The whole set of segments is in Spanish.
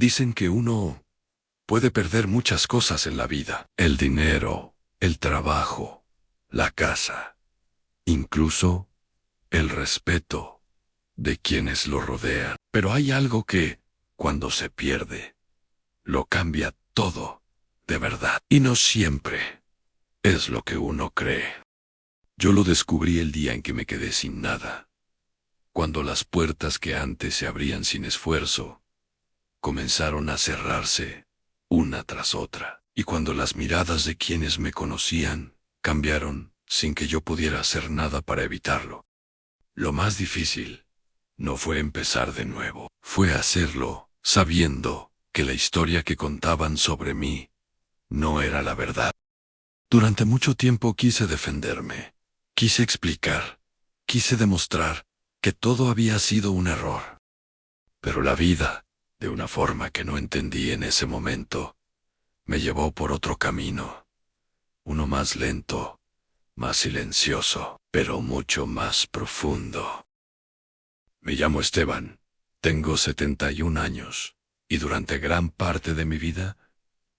Dicen que uno puede perder muchas cosas en la vida. El dinero, el trabajo, la casa, incluso el respeto de quienes lo rodean. Pero hay algo que, cuando se pierde, lo cambia todo, de verdad. Y no siempre es lo que uno cree. Yo lo descubrí el día en que me quedé sin nada. Cuando las puertas que antes se abrían sin esfuerzo, comenzaron a cerrarse una tras otra. Y cuando las miradas de quienes me conocían cambiaron sin que yo pudiera hacer nada para evitarlo. Lo más difícil no fue empezar de nuevo, fue hacerlo sabiendo que la historia que contaban sobre mí no era la verdad. Durante mucho tiempo quise defenderme, quise explicar, quise demostrar que todo había sido un error. Pero la vida, de una forma que no entendí en ese momento, me llevó por otro camino, uno más lento, más silencioso, pero mucho más profundo. Me llamo Esteban, tengo 71 años, y durante gran parte de mi vida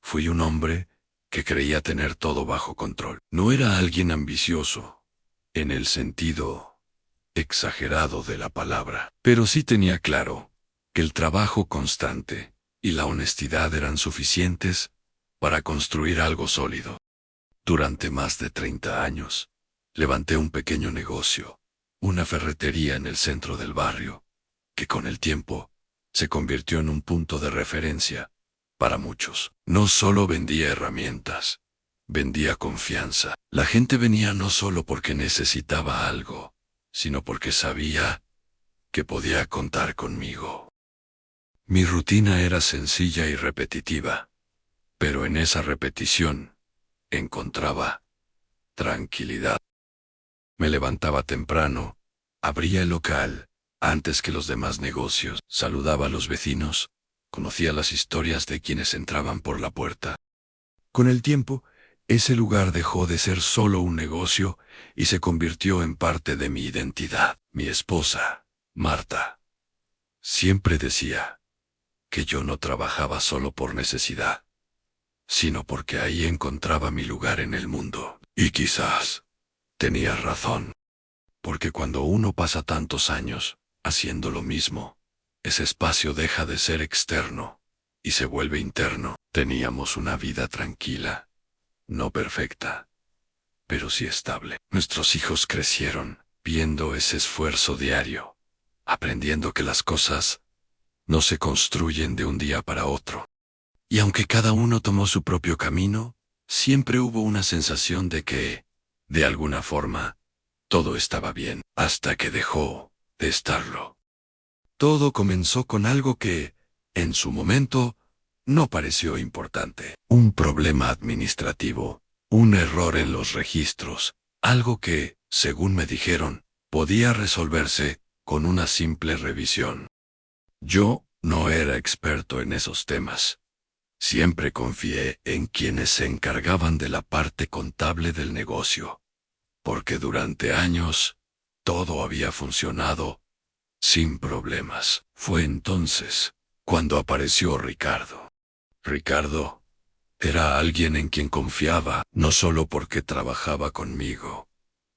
fui un hombre que creía tener todo bajo control. No era alguien ambicioso, en el sentido exagerado de la palabra, pero sí tenía claro que el trabajo constante y la honestidad eran suficientes para construir algo sólido. Durante más de 30 años, levanté un pequeño negocio, una ferretería en el centro del barrio, que con el tiempo se convirtió en un punto de referencia para muchos. No solo vendía herramientas, vendía confianza. La gente venía no solo porque necesitaba algo, sino porque sabía que podía contar conmigo. Mi rutina era sencilla y repetitiva, pero en esa repetición encontraba tranquilidad. Me levantaba temprano, abría el local antes que los demás negocios, saludaba a los vecinos, conocía las historias de quienes entraban por la puerta. Con el tiempo, ese lugar dejó de ser solo un negocio y se convirtió en parte de mi identidad. Mi esposa, Marta, siempre decía que yo no trabajaba solo por necesidad, sino porque ahí encontraba mi lugar en el mundo. Y quizás tenía razón, porque cuando uno pasa tantos años haciendo lo mismo, ese espacio deja de ser externo y se vuelve interno. Teníamos una vida tranquila, no perfecta, pero sí estable. Nuestros hijos crecieron viendo ese esfuerzo diario, aprendiendo que las cosas no se construyen de un día para otro. Y aunque cada uno tomó su propio camino, siempre hubo una sensación de que, de alguna forma, todo estaba bien, hasta que dejó de estarlo. Todo comenzó con algo que, en su momento, no pareció importante. Un problema administrativo, un error en los registros, algo que, según me dijeron, podía resolverse con una simple revisión. Yo no era experto en esos temas. Siempre confié en quienes se encargaban de la parte contable del negocio, porque durante años todo había funcionado sin problemas. Fue entonces cuando apareció Ricardo. Ricardo era alguien en quien confiaba, no solo porque trabajaba conmigo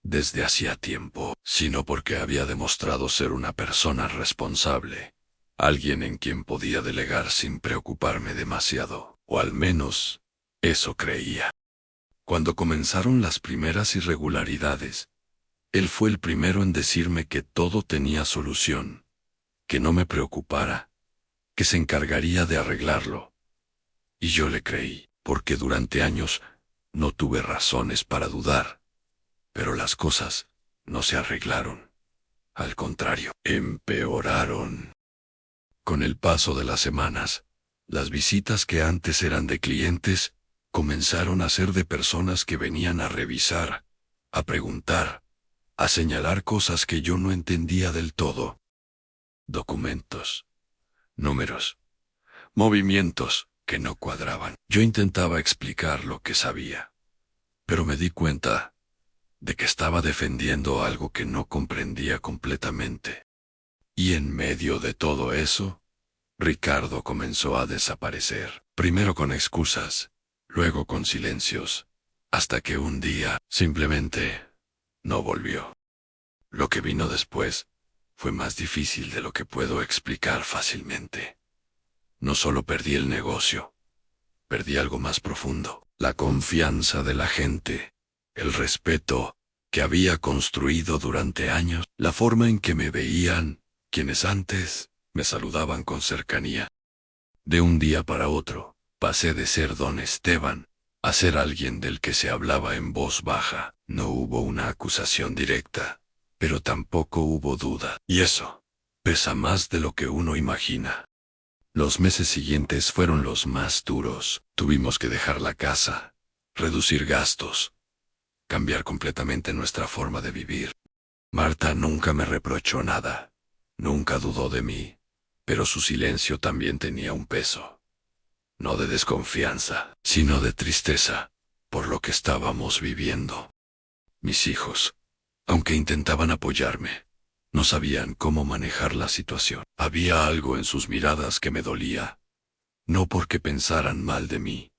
desde hacía tiempo, sino porque había demostrado ser una persona responsable, alguien en quien podía delegar sin preocuparme demasiado, o al menos eso creía. Cuando comenzaron las primeras irregularidades, él fue el primero en decirme que todo tenía solución, que no me preocupara, que se encargaría de arreglarlo. Y yo le creí, porque durante años no tuve razones para dudar. Pero las cosas no se arreglaron. Al contrario, empeoraron. Con el paso de las semanas, las visitas que antes eran de clientes, comenzaron a ser de personas que venían a revisar, a preguntar, a señalar cosas que yo no entendía del todo. Documentos, números, movimientos que no cuadraban. Yo intentaba explicar lo que sabía, pero me di cuenta de que estaba defendiendo algo que no comprendía completamente. Y en medio de todo eso, Ricardo comenzó a desaparecer, primero con excusas, luego con silencios, hasta que un día, simplemente, no volvió. Lo que vino después fue más difícil de lo que puedo explicar fácilmente. No solo perdí el negocio, perdí algo más profundo, la confianza de la gente, el respeto que había construido durante años, la forma en que me veían, quienes antes me saludaban con cercanía. De un día para otro, pasé de ser don Esteban a ser alguien del que se hablaba en voz baja. No hubo una acusación directa, pero tampoco hubo duda, y eso pesa más de lo que uno imagina. Los meses siguientes fueron los más duros. Tuvimos que dejar la casa, reducir gastos, cambiar completamente nuestra forma de vivir. Marta nunca me reprochó nada, nunca dudó de mí, pero su silencio también tenía un peso. No de desconfianza, sino de tristeza, por lo que estábamos viviendo. Mis hijos, aunque intentaban apoyarme, no sabían cómo manejar la situación. Había algo en sus miradas que me dolía, no porque pensaran mal de mí,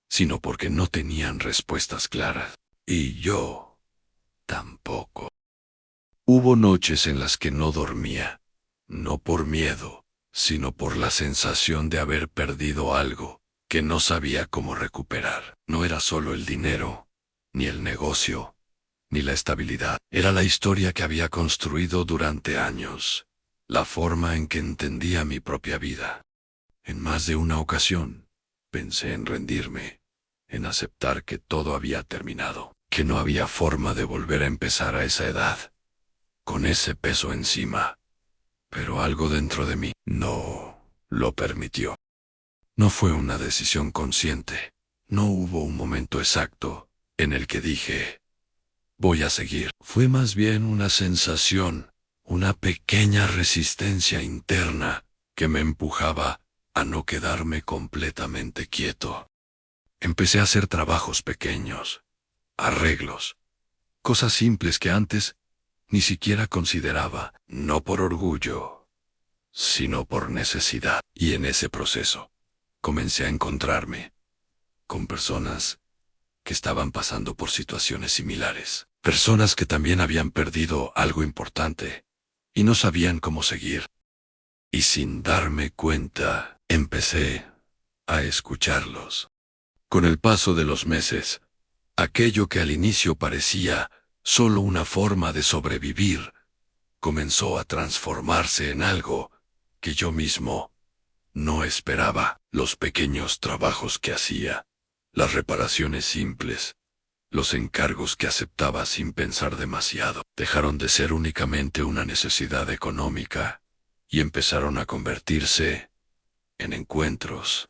sino porque no tenían respuestas claras. Y yo tampoco. Hubo noches en las que no dormía, no por miedo, sino por la sensación de haber perdido algo que no sabía cómo recuperar. No era solo el dinero, ni el negocio, ni la estabilidad. Era la historia que había construido durante años, la forma en que entendía mi propia vida. En más de una ocasión, pensé en rendirme, en aceptar que todo había terminado, que no había forma de volver a empezar a esa edad, con ese peso encima. Pero algo dentro de mí no lo permitió. No fue una decisión consciente. No hubo un momento exacto en el que dije, voy a seguir. Fue más bien una sensación, una pequeña resistencia interna que me empujaba a no quedarme completamente quieto. Empecé a hacer trabajos pequeños, arreglos, cosas simples que antes ni siquiera consideraba, no por orgullo, sino por necesidad. Y en ese proceso, comencé a encontrarme con personas que estaban pasando por situaciones similares. Personas que también habían perdido algo importante y no sabían cómo seguir. Y sin darme cuenta, empecé a escucharlos. Con el paso de los meses, aquello que al inicio parecía solo una forma de sobrevivir, comenzó a transformarse en algo que yo mismo no esperaba. Los pequeños trabajos que hacía, las reparaciones simples, los encargos que aceptaba sin pensar demasiado, dejaron de ser únicamente una necesidad económica y empezaron a convertirse en encuentros.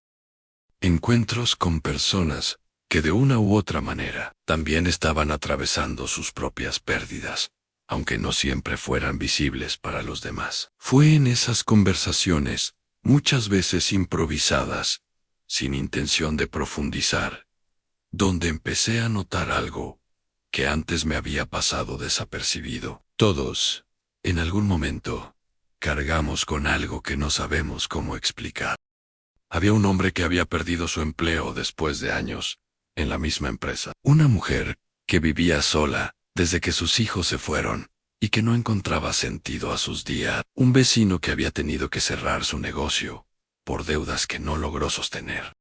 Encuentros con personas que de una u otra manera también estaban atravesando sus propias pérdidas, aunque no siempre fueran visibles para los demás. Fue en esas conversaciones, muchas veces improvisadas, sin intención de profundizar, donde empecé a notar algo que antes me había pasado desapercibido. Todos, en algún momento, cargamos con algo que no sabemos cómo explicar. Había un hombre que había perdido su empleo después de años en la misma empresa. Una mujer que vivía sola desde que sus hijos se fueron y que no encontraba sentido a sus días. Un vecino que había tenido que cerrar su negocio por deudas que no logró sostener.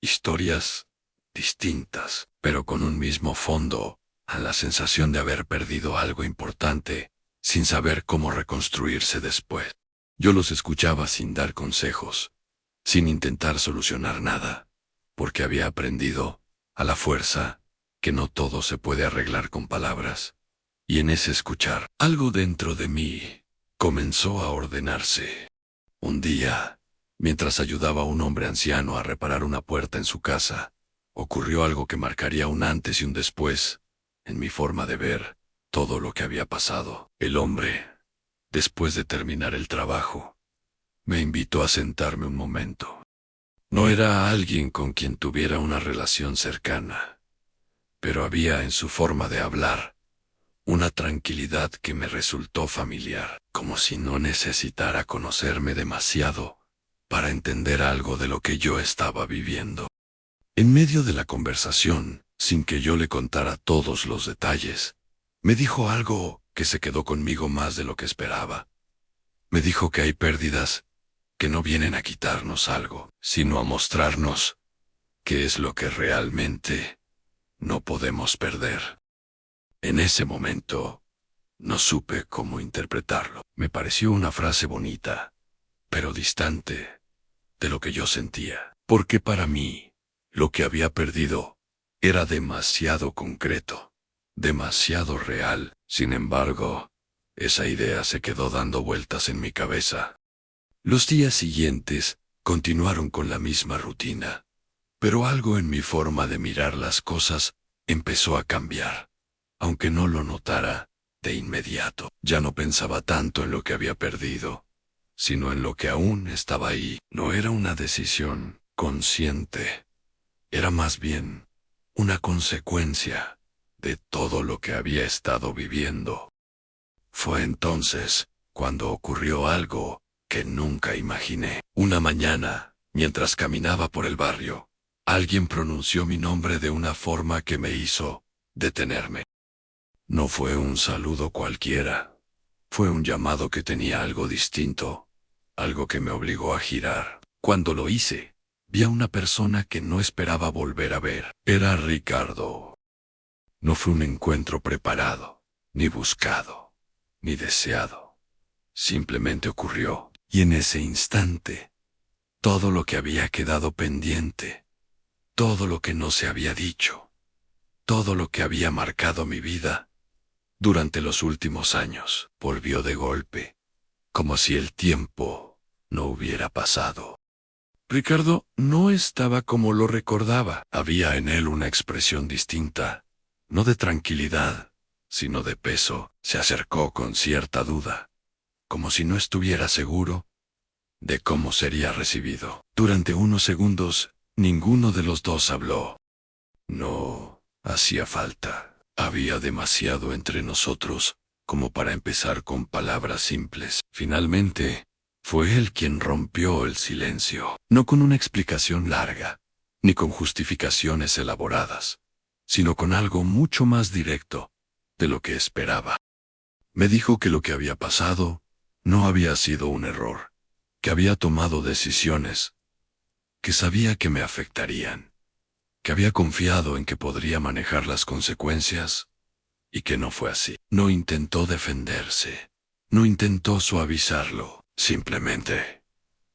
Historias distintas, pero con un mismo fondo, a la sensación de haber perdido algo importante, sin saber cómo reconstruirse después. Yo los escuchaba sin dar consejos, sin intentar solucionar nada, porque había aprendido, a la fuerza, que no todo se puede arreglar con palabras. Y en ese escuchar, algo dentro de mí comenzó a ordenarse. Un día, mientras ayudaba a un hombre anciano a reparar una puerta en su casa, ocurrió algo que marcaría un antes y un después en mi forma de ver todo lo que había pasado. El hombre, después de terminar el trabajo, me invitó a sentarme un momento. No era alguien con quien tuviera una relación cercana, pero había en su forma de hablar una tranquilidad que me resultó familiar, como si no necesitara conocerme demasiado para entender algo de lo que yo estaba viviendo. En medio de la conversación, sin que yo le contara todos los detalles, me dijo algo que se quedó conmigo más de lo que esperaba. Me dijo que hay pérdidas que no vienen a quitarnos algo, sino a mostrarnos qué es lo que realmente no podemos perder. En ese momento, no supe cómo interpretarlo. Me pareció una frase bonita, pero distante de lo que yo sentía, porque para mí, lo que había perdido era demasiado concreto, demasiado real. Sin embargo, esa idea se quedó dando vueltas en mi cabeza. Los días siguientes continuaron con la misma rutina, pero algo en mi forma de mirar las cosas empezó a cambiar, aunque no lo notara de inmediato. Ya no pensaba tanto en lo que había perdido, sino en lo que aún estaba ahí. No era una decisión consciente, era más bien una consecuencia de todo lo que había estado viviendo. Fue entonces cuando ocurrió algo que nunca imaginé. Una mañana, mientras caminaba por el barrio, alguien pronunció mi nombre de una forma que me hizo detenerme. No fue un saludo cualquiera, fue un llamado que tenía algo distinto, algo que me obligó a girar. Cuando lo hice, vi a una persona que no esperaba volver a ver. Era Ricardo. No fue un encuentro preparado, ni buscado, ni deseado. Simplemente ocurrió, y en ese instante, todo lo que había quedado pendiente, todo lo que no se había dicho, todo lo que había marcado mi vida durante los últimos años, volvió de golpe, como si el tiempo no hubiera pasado. Ricardo no estaba como lo recordaba. Había en él una expresión distinta, no de tranquilidad, sino de peso. Se acercó con cierta duda, como si no estuviera seguro de cómo sería recibido. Durante unos segundos, ninguno de los dos habló. No hacía falta. Había demasiado entre nosotros como para empezar con palabras simples. Finalmente, fue él quien rompió el silencio, no con una explicación larga, ni con justificaciones elaboradas, sino con algo mucho más directo de lo que esperaba. Me dijo que lo que había pasado no había sido un error, que había tomado decisiones que sabía que me afectarían, que había confiado en que podría manejar las consecuencias, y que no fue así. No intentó defenderse, no intentó suavizarlo, simplemente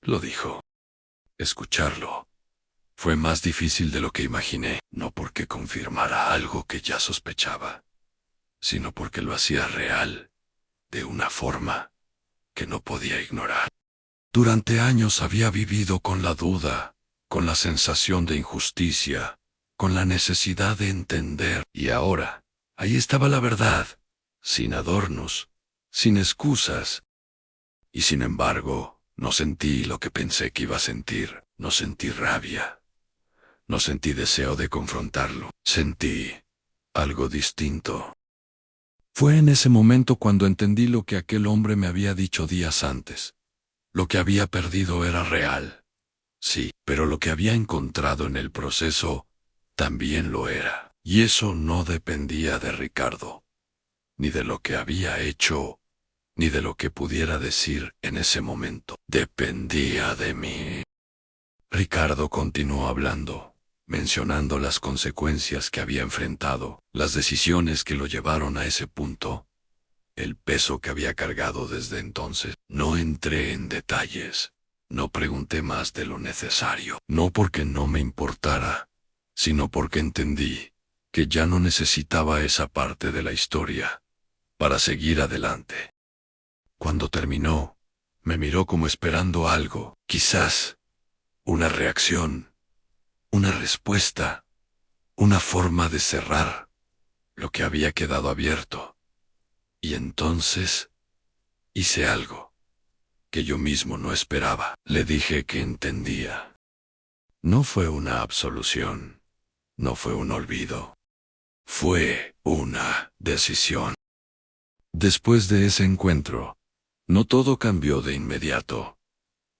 lo dijo. Escucharlo fue más difícil de lo que imaginé, no porque confirmara algo que ya sospechaba, sino porque lo hacía real, de una forma que no podía ignorar. Durante años había vivido con la duda, con la sensación de injusticia, con la necesidad de entender, y ahora, ahí estaba la verdad, sin adornos, sin excusas. Y sin embargo, no sentí lo que pensé que iba a sentir, no sentí rabia, no sentí deseo de confrontarlo, sentí algo distinto. Fue en ese momento cuando entendí lo que aquel hombre me había dicho días antes. Lo que había perdido era real, sí, pero lo que había encontrado en el proceso también lo era. Y eso no dependía de Ricardo, ni de lo que había hecho, ni de lo que pudiera decir en ese momento. Dependía de mí. Ricardo continuó hablando, mencionando las consecuencias que había enfrentado, las decisiones que lo llevaron a ese punto, el peso que había cargado desde entonces. No entré en detalles, no pregunté más de lo necesario, no porque no me importara, sino porque entendí que ya no necesitaba esa parte de la historia para seguir adelante. Cuando terminó, me miró como esperando algo, quizás una reacción, una respuesta, una forma de cerrar lo que había quedado abierto. Y entonces hice algo que yo mismo no esperaba. Le dije que entendía. No fue una absolución, no fue un olvido. Fue una decisión. Después de ese encuentro, no todo cambió de inmediato,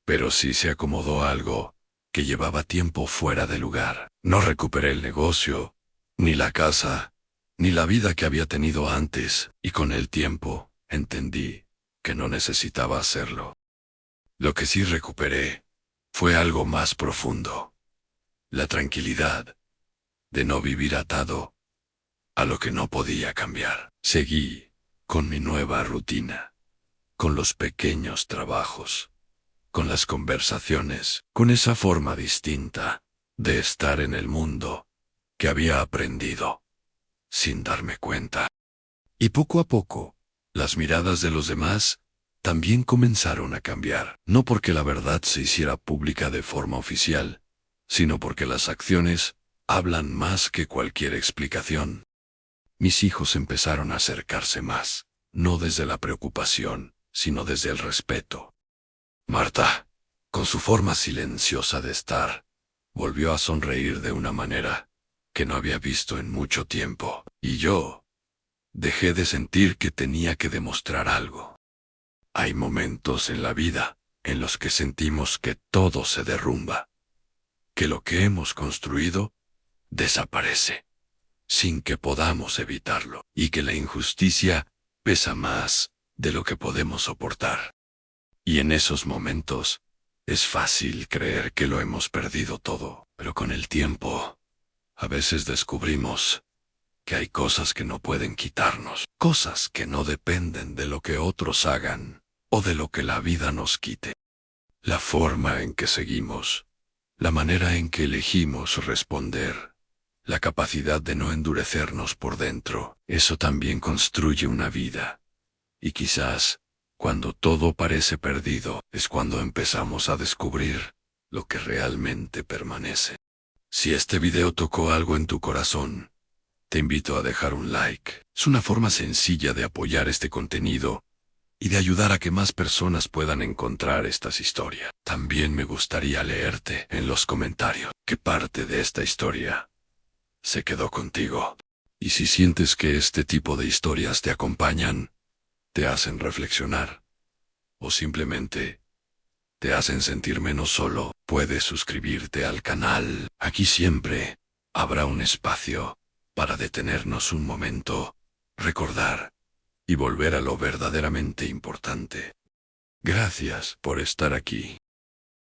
pero sí se acomodó algo que llevaba tiempo fuera de lugar. No recuperé el negocio, ni la casa, ni la vida que había tenido antes, y con el tiempo entendí que no necesitaba hacerlo. Lo que sí recuperé fue algo más profundo: la tranquilidad de no vivir atado a lo que no podía cambiar. Seguí con mi nueva rutina, con los pequeños trabajos, con las conversaciones, con esa forma distinta de estar en el mundo que había aprendido sin darme cuenta. Y poco a poco, las miradas de los demás también comenzaron a cambiar, no porque la verdad se hiciera pública de forma oficial, sino porque las acciones hablan más que cualquier explicación. Mis hijos empezaron a acercarse más, no desde la preocupación, sino desde el respeto. Marta, con su forma silenciosa de estar, volvió a sonreír de una manera que no había visto en mucho tiempo, y yo dejé de sentir que tenía que demostrar algo. Hay momentos en la vida en los que sentimos que todo se derrumba, que lo que hemos construido desaparece, sin que podamos evitarlo, y que la injusticia pesa más de lo que podemos soportar. Y en esos momentos es fácil creer que lo hemos perdido todo, pero con el tiempo, a veces descubrimos que hay cosas que no pueden quitarnos, cosas que no dependen de lo que otros hagan o de lo que la vida nos quite. La forma en que seguimos, la manera en que elegimos responder, la capacidad de no endurecernos por dentro, eso también construye una vida. Y quizás, cuando todo parece perdido, es cuando empezamos a descubrir lo que realmente permanece. Si este video tocó algo en tu corazón, te invito a dejar un like. Es una forma sencilla de apoyar este contenido y de ayudar a que más personas puedan encontrar estas historias. También me gustaría leerte en los comentarios qué parte de esta historia se quedó contigo. Y si sientes que este tipo de historias te acompañan, te hacen reflexionar, o simplemente te hacen sentir menos solo, puedes suscribirte al canal. Aquí siempre habrá un espacio para detenernos un momento, recordar y volver a lo verdaderamente importante. Gracias por estar aquí.